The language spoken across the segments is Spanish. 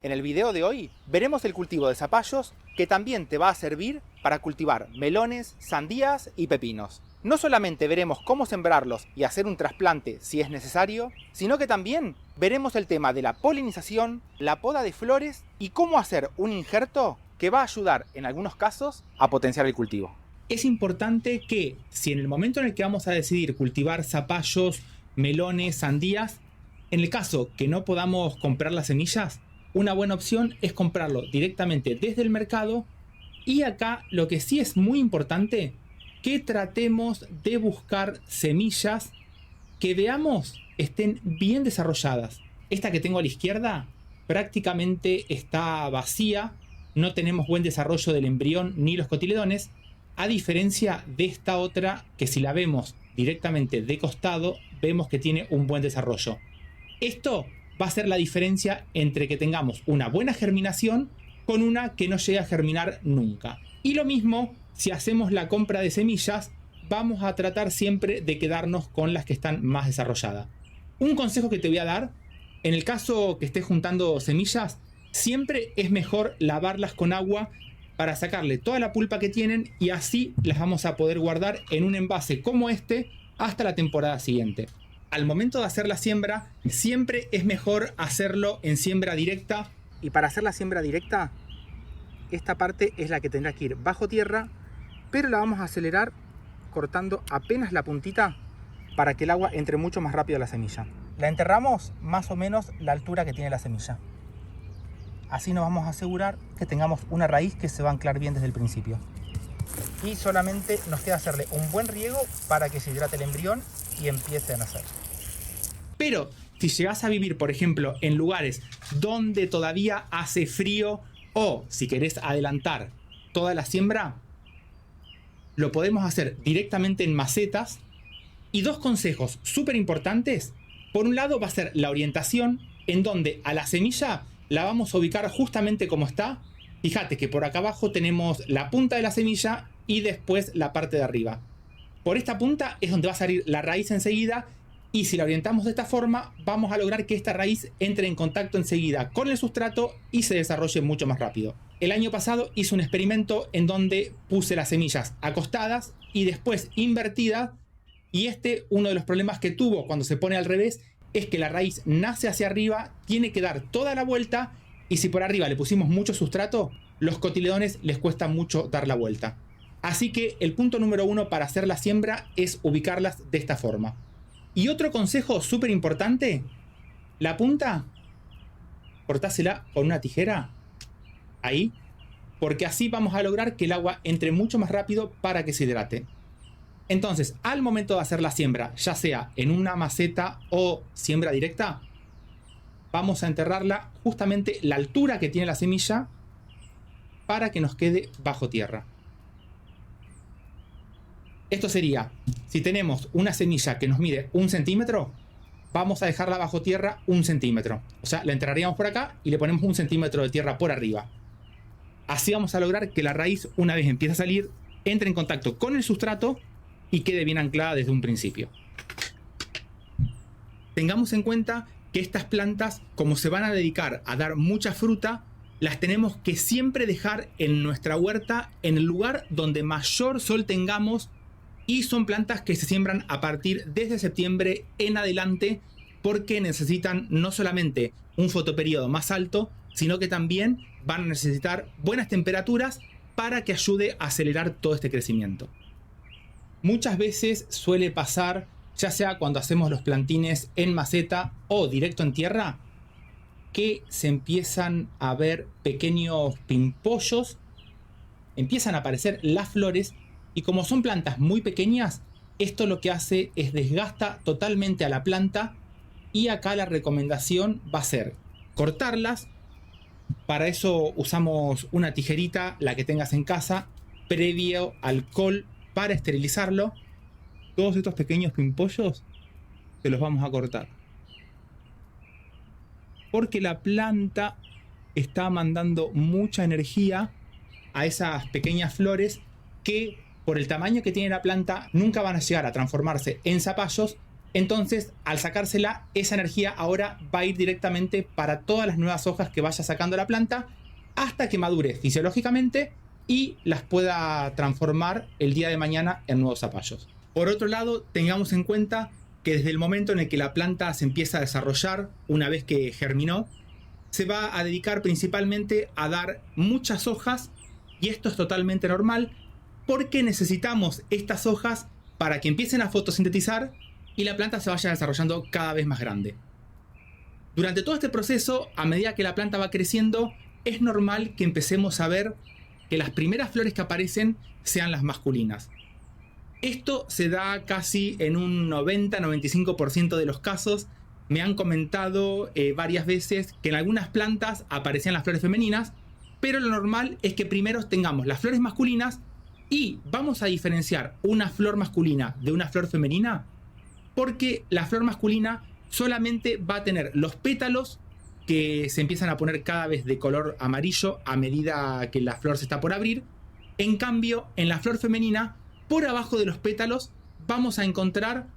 En el video de hoy veremos el cultivo de zapallos que también te va a servir para cultivar melones, sandías y pepinos. No solamente veremos cómo sembrarlos y hacer un trasplante si es necesario, sino que también veremos el tema de la polinización, la poda de flores y cómo hacer un injerto que va a ayudar en algunos casos a potenciar el cultivo. Es importante que si en el momento en el que vamos a decidir cultivar zapallos, melones, sandías, en el caso que no podamos comprar las semillas, una buena opción es comprarlo directamente desde el mercado. Y acá lo que sí es muy importante, que tratemos de buscar semillas que veamos estén bien desarrolladas. Esta que tengo a la izquierda prácticamente está vacía, no tenemos buen desarrollo del embrión ni los cotiledones, a diferencia de esta otra que si la vemos directamente de costado, vemos que tiene un buen desarrollo. Esto va a ser la diferencia entre que tengamos una buena germinación con una que no llegue a germinar nunca. Y lo mismo, si hacemos la compra de semillas, vamos a tratar siempre de quedarnos con las que están más desarrolladas. Un consejo que te voy a dar, en el caso que estés juntando semillas, siempre es mejor lavarlas con agua para sacarle toda la pulpa que tienen y así las vamos a poder guardar en un envase como este hasta la temporada siguiente. Al momento de hacer la siembra, siempre es mejor hacerlo en siembra directa. Y para hacer la siembra directa, esta parte es la que tendrá que ir bajo tierra, pero la vamos a acelerar cortando apenas la puntita para que el agua entre mucho más rápido a la semilla. La enterramos más o menos la altura que tiene la semilla. Así nos vamos a asegurar que tengamos una raíz que se va a anclar bien desde el principio. Y solamente nos queda hacerle un buen riego para que se hidrate el embrión y empiece a nacer. Pero si llegás a vivir, por ejemplo, en lugares donde todavía hace frío o si querés adelantar toda la siembra, lo podemos hacer directamente en macetas. Y dos consejos súper importantes. Por un lado va a ser la orientación, en donde a la semilla la vamos a ubicar justamente como está. Fíjate que por acá abajo tenemos la punta de la semilla y después la parte de arriba. Por esta punta es donde va a salir la raíz enseguida. Y si la orientamos de esta forma, vamos a lograr que esta raíz entre en contacto enseguida con el sustrato y se desarrolle mucho más rápido. El año pasado hice un experimento en donde puse las semillas acostadas y después invertidas. Y uno de los problemas que tuvo cuando se pone al revés, es que la raíz nace hacia arriba, tiene que dar toda la vuelta. Y si por arriba le pusimos mucho sustrato, los cotiledones les cuesta mucho dar la vuelta. Así que el punto número 1 para hacer la siembra es ubicarlas de esta forma. Y otro consejo súper importante, la punta, cortásela con una tijera, ahí, porque así vamos a lograr que el agua entre mucho más rápido para que se hidrate. Entonces, al momento de hacer la siembra, ya sea en una maceta o siembra directa, vamos a enterrarla justamente la altura que tiene la semilla para que nos quede bajo tierra. Esto sería, si tenemos una semilla que nos mide 1 centímetro, vamos a dejarla bajo tierra 1 centímetro. O sea, la enterraríamos por acá y le ponemos 1 centímetro de tierra por arriba. Así vamos a lograr que la raíz, una vez empiece a salir, entre en contacto con el sustrato y quede bien anclada desde un principio. Tengamos en cuenta que estas plantas, como se van a dedicar a dar mucha fruta, las tenemos que siempre dejar en nuestra huerta en el lugar donde mayor sol tengamos. Y son plantas que se siembran a partir desde septiembre en adelante porque necesitan no solamente un fotoperiodo más alto, sino que también van a necesitar buenas temperaturas para que ayude a acelerar todo este crecimiento. Muchas veces suele pasar, ya sea cuando hacemos los plantines en maceta o directo en tierra, que se empiezan a ver pequeños pimpollos, empiezan a aparecer las flores. Y como son plantas muy pequeñas, esto lo que hace es desgasta totalmente a la planta. Y acá la recomendación va a ser cortarlas. Para eso usamos una tijerita, la que tengas en casa, previo alcohol para esterilizarlo. Todos estos pequeños pimpollos se los vamos a cortar, porque la planta está mandando mucha energía a esas pequeñas flores que, por el tamaño que tiene la planta, nunca van a llegar a transformarse en zapallos, Entonces, al sacársela, esa energía ahora va a ir directamente para todas las nuevas hojas que vaya sacando la planta hasta que madure fisiológicamente y las pueda transformar el día de mañana en nuevos zapallos. Por otro lado, tengamos en cuenta que desde el momento en el que la planta se empieza a desarrollar, una vez que germinó, se va a dedicar principalmente a dar muchas hojas, y esto es totalmente normal porque necesitamos estas hojas para que empiecen a fotosintetizar y la planta se vaya desarrollando cada vez más grande. Durante todo este proceso, a medida que la planta va creciendo, es normal que empecemos a ver que las primeras flores que aparecen sean las masculinas. Esto se da casi en un 90-95% de los casos. Me han comentado varias veces que en algunas plantas aparecían las flores femeninas, pero lo normal es que primero tengamos las flores masculinas y vamos a diferenciar una flor masculina de una flor femenina porque la flor masculina solamente va a tener los pétalos que se empiezan a poner cada vez de color amarillo a medida que la flor se está por abrir. En cambio, en la flor femenina, por abajo de los pétalos vamos a encontrar,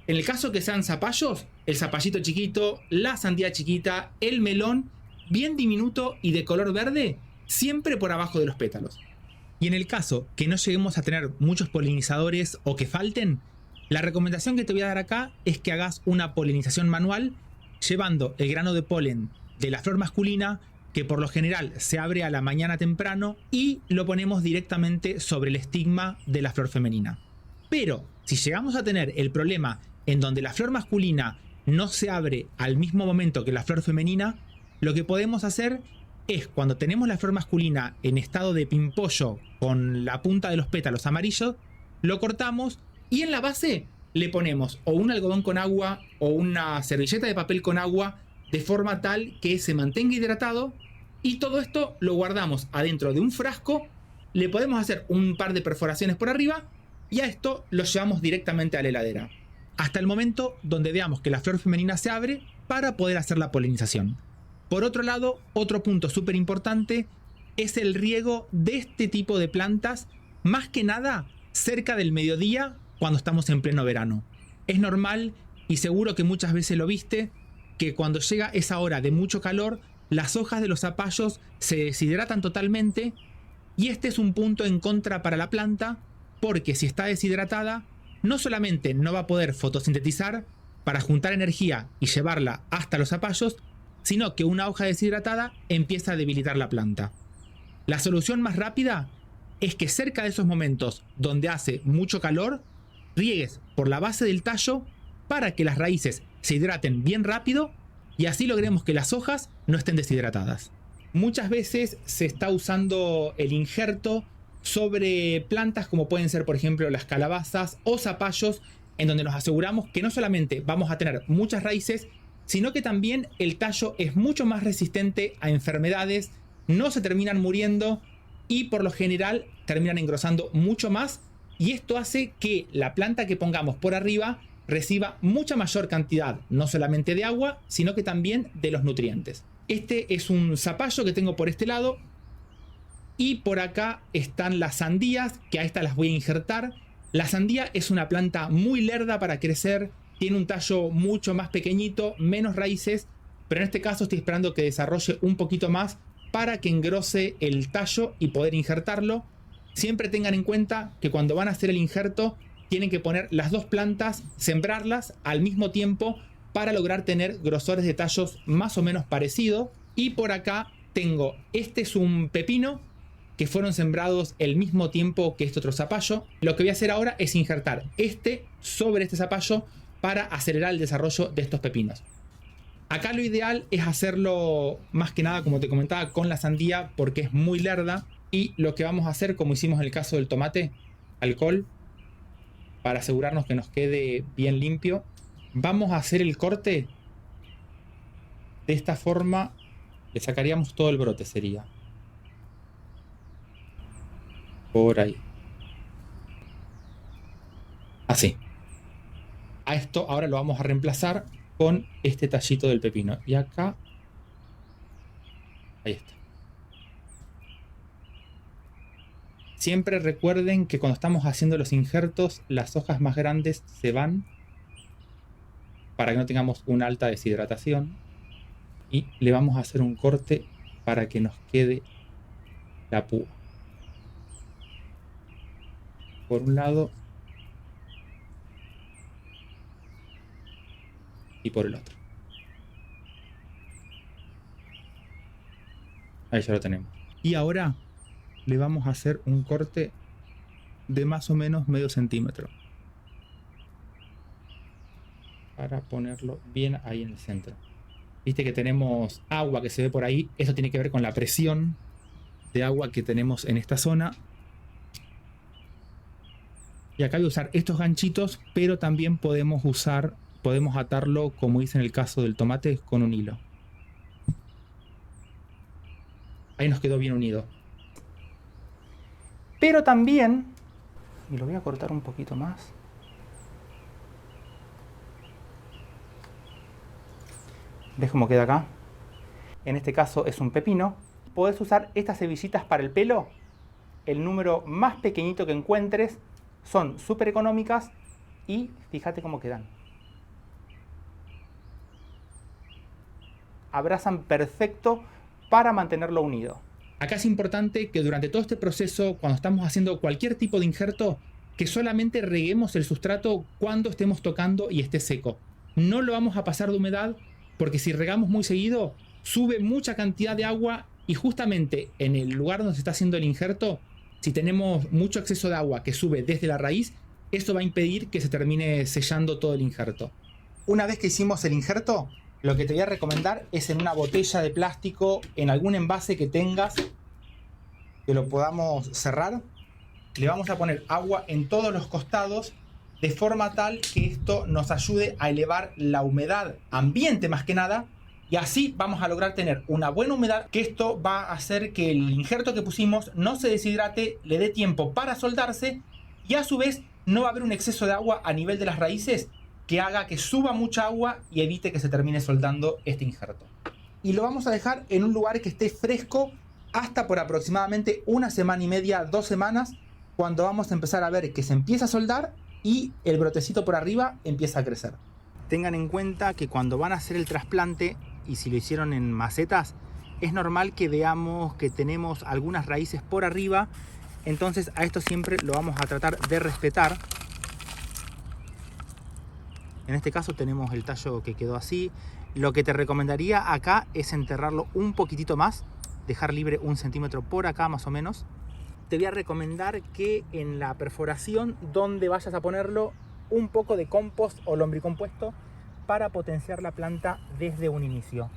en el caso que sean zapallos, el zapallito chiquito, la sandía chiquita, el melón, bien diminuto y de color verde, siempre por abajo de los pétalos. Y en el caso que no lleguemos a tener muchos polinizadores o que falten, la recomendación que te voy a dar acá es que hagas una polinización manual llevando el grano de polen de la flor masculina, que por lo general se abre a la mañana temprano, y lo ponemos directamente sobre el estigma de la flor femenina. Pero si llegamos a tener el problema en donde la flor masculina no se abre al mismo momento que la flor femenina, lo que podemos hacer es, cuando tenemos la flor masculina en estado de pimpollo con la punta de los pétalos amarillos, lo cortamos y en la base le ponemos o un algodón con agua o una servilleta de papel con agua, de forma tal que se mantenga hidratado, y todo esto lo guardamos adentro de un frasco. Le podemos hacer un par de perforaciones por arriba y a esto lo llevamos directamente a la heladera hasta el momento donde veamos que la flor femenina se abre para poder hacer la polinización. Por otro lado, otro punto súper importante es el riego de este tipo de plantas, más que nada cerca del mediodía cuando estamos en pleno verano. Es normal, y seguro que muchas veces lo viste, que cuando llega esa hora de mucho calor, las hojas de los zapallos se deshidratan totalmente, y este es un punto en contra para la planta, porque si está deshidratada, no solamente no va a poder fotosintetizar para juntar energía y llevarla hasta los zapallos, sino que una hoja deshidratada empieza a debilitar la planta. La solución más rápida es que cerca de esos momentos donde hace mucho calor, riegues por la base del tallo para que las raíces se hidraten bien rápido y así logremos que las hojas no estén deshidratadas. Muchas veces se está usando el injerto sobre plantas como pueden ser, por ejemplo, las calabazas o zapallos, en donde nos aseguramos que no solamente vamos a tener muchas raíces, sino que también el tallo es mucho más resistente a enfermedades, no se terminan muriendo y por lo general terminan engrosando mucho más, y esto hace que la planta que pongamos por arriba reciba mucha mayor cantidad, no solamente de agua, sino que también de los nutrientes. Este es un zapallo que tengo por este lado, y por acá están las sandías, que a estas las voy a injertar. La sandía es una planta muy lerda para crecer, tiene un tallo mucho más pequeñito, menos raíces, pero en este caso estoy esperando que desarrolle un poquito más para que engrose el tallo y poder injertarlo. Siempre tengan en cuenta que cuando van a hacer el injerto tienen que poner las dos plantas, sembrarlas al mismo tiempo para lograr tener grosores de tallos más o menos parecidos. Y por acá tengo, este es un pepino que fueron sembrados el mismo tiempo que este otro zapallo. Lo que voy a hacer ahora es injertar este sobre este zapallo para acelerar el desarrollo de estos pepinos. Acá lo ideal es hacerlo más que nada, como te comentaba, con la sandía porque es muy lerda, y lo que vamos a hacer, como hicimos en el caso del tomate, alcohol, para asegurarnos que nos quede bien limpio, vamos a hacer el corte de esta forma. Le sacaríamos todo el brote, sería por ahí, así. A esto ahora lo vamos a reemplazar con este tallito del pepino, y acá, ahí está. Siempre recuerden que cuando estamos haciendo los injertos, las hojas más grandes se van para que no tengamos una alta deshidratación. Y le vamos a hacer un corte para que nos quede la púa. Por un lado y por el otro. Ahí ya lo tenemos. Y ahora le vamos a hacer un corte de más o menos medio centímetro. Para ponerlo bien ahí en el centro. Viste que tenemos agua que se ve por ahí. Eso tiene que ver con la presión de agua que tenemos en esta zona. Y acá voy a usar estos ganchitos, pero también podemos atarlo, como hice en el caso del tomate, con un hilo. Ahí nos quedó bien unido. Pero también, y lo voy a cortar un poquito más. ¿Ves cómo queda acá? En este caso es un pepino. Podés usar estas hebillitas para el pelo. El número más pequeñito que encuentres. Son súper económicas y fíjate cómo quedan. Abrazan perfecto para mantenerlo unido. Acá es importante que durante todo este proceso, cuando estamos haciendo cualquier tipo de injerto, que solamente reguemos el sustrato cuando estemos tocando y esté seco. No lo vamos a pasar de humedad, porque si regamos muy seguido, sube mucha cantidad de agua y justamente en el lugar donde se está haciendo el injerto, si tenemos mucho exceso de agua que sube desde la raíz, eso va a impedir que se termine sellando todo el injerto. Una vez que hicimos el injerto, lo que te voy a recomendar es en una botella de plástico, en algún envase que tengas, que lo podamos cerrar. Le vamos a poner agua en todos los costados, de forma tal que esto nos ayude a elevar la humedad ambiente más que nada, y así vamos a lograr tener una buena humedad, que esto va a hacer que el injerto que pusimos no se deshidrate, le dé tiempo para soldarse, y a su vez no va a haber un exceso de agua a nivel de las raíces que haga que suba mucha agua y evite que se termine soldando este injerto. Y lo vamos a dejar en un lugar que esté fresco hasta por aproximadamente una semana y media, 2 semanas, cuando vamos a empezar a ver que se empieza a soldar y el brotecito por arriba empieza a crecer. Tengan en cuenta que cuando van a hacer el trasplante, y si lo hicieron en macetas, es normal que veamos que tenemos algunas raíces por arriba, entonces a esto siempre lo vamos a tratar de respetar. En este caso tenemos el tallo que quedó así. Lo que te recomendaría acá es enterrarlo un poquitito más, dejar libre 1 centímetro por acá más o menos. Te voy a recomendar que en la perforación donde vayas a ponerlo, un poco de compost o lombricompuesto para potenciar la planta desde un inicio.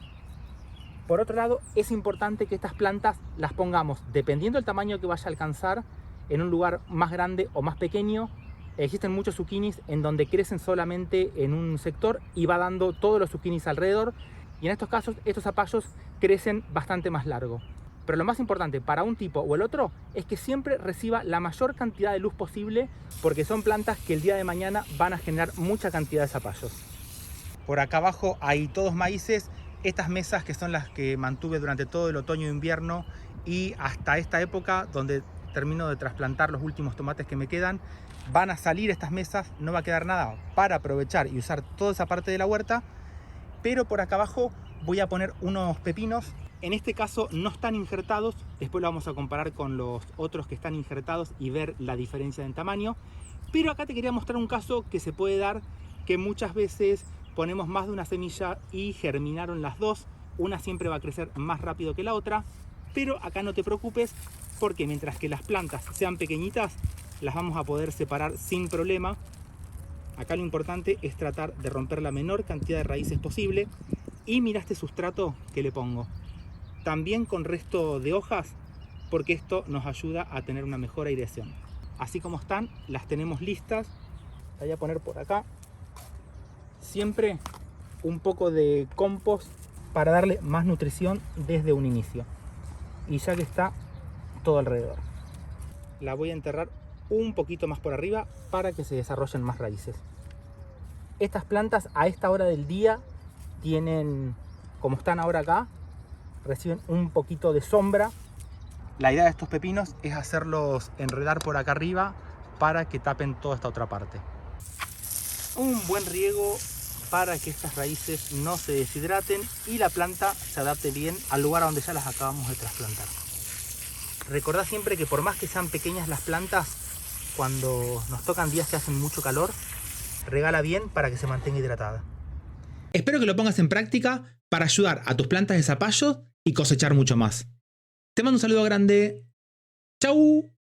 Por otro lado, es importante que estas plantas las pongamos, dependiendo del tamaño que vaya a alcanzar, en un lugar más grande o más pequeño. Existen muchos zucchinis en donde crecen solamente en un sector y va dando todos los zucchinis alrededor, y en estos casos estos zapallos crecen bastante más largo. Pero lo más importante para un tipo o el otro es que siempre reciba la mayor cantidad de luz posible, porque son plantas que el día de mañana van a generar mucha cantidad de zapallos. Por acá abajo hay todos maíces. Estas mesas que son las que mantuve durante todo el otoño e invierno y hasta esta época donde termino de trasplantar los últimos tomates que me quedan, van a salir estas mesas, no va a quedar nada para aprovechar y usar toda esa parte de la huerta. Pero por acá abajo voy a poner unos pepinos. En este caso no están injertados, después lo vamos a comparar con los otros que están injertados y ver la diferencia en tamaño. Pero acá te quería mostrar un caso que se puede dar, que muchas veces ponemos más de una semilla y germinaron las dos. Una siempre va a crecer más rápido que la otra, pero acá no te preocupes, porque mientras que las plantas sean pequeñitas, las vamos a poder separar sin problema. Acá lo importante es tratar de romper la menor cantidad de raíces posible. Y mira este sustrato que le pongo, también con resto de hojas, porque esto nos ayuda a tener una mejor aireación. Así como están, las tenemos listas. Voy a poner por acá siempre un poco de compost para darle más nutrición desde un inicio. Y ya que está todo alrededor, la voy a enterrar un poquito más por arriba para que se desarrollen más raíces. Estas plantas a esta hora del día tienen, como están ahora acá, reciben un poquito de sombra. La idea de estos pepinos es hacerlos enredar por acá arriba para que tapen toda esta otra parte. Un buen riego para que estas raíces no se deshidraten y la planta se adapte bien al lugar a donde ya las acabamos de trasplantar. Recordá siempre que por más que sean pequeñas las plantas, cuando nos tocan días que hacen mucho calor, regala bien para que se mantenga hidratada. Espero que lo pongas en práctica para ayudar a tus plantas de zapallo y cosechar mucho más. Te mando un saludo grande. ¡Chau!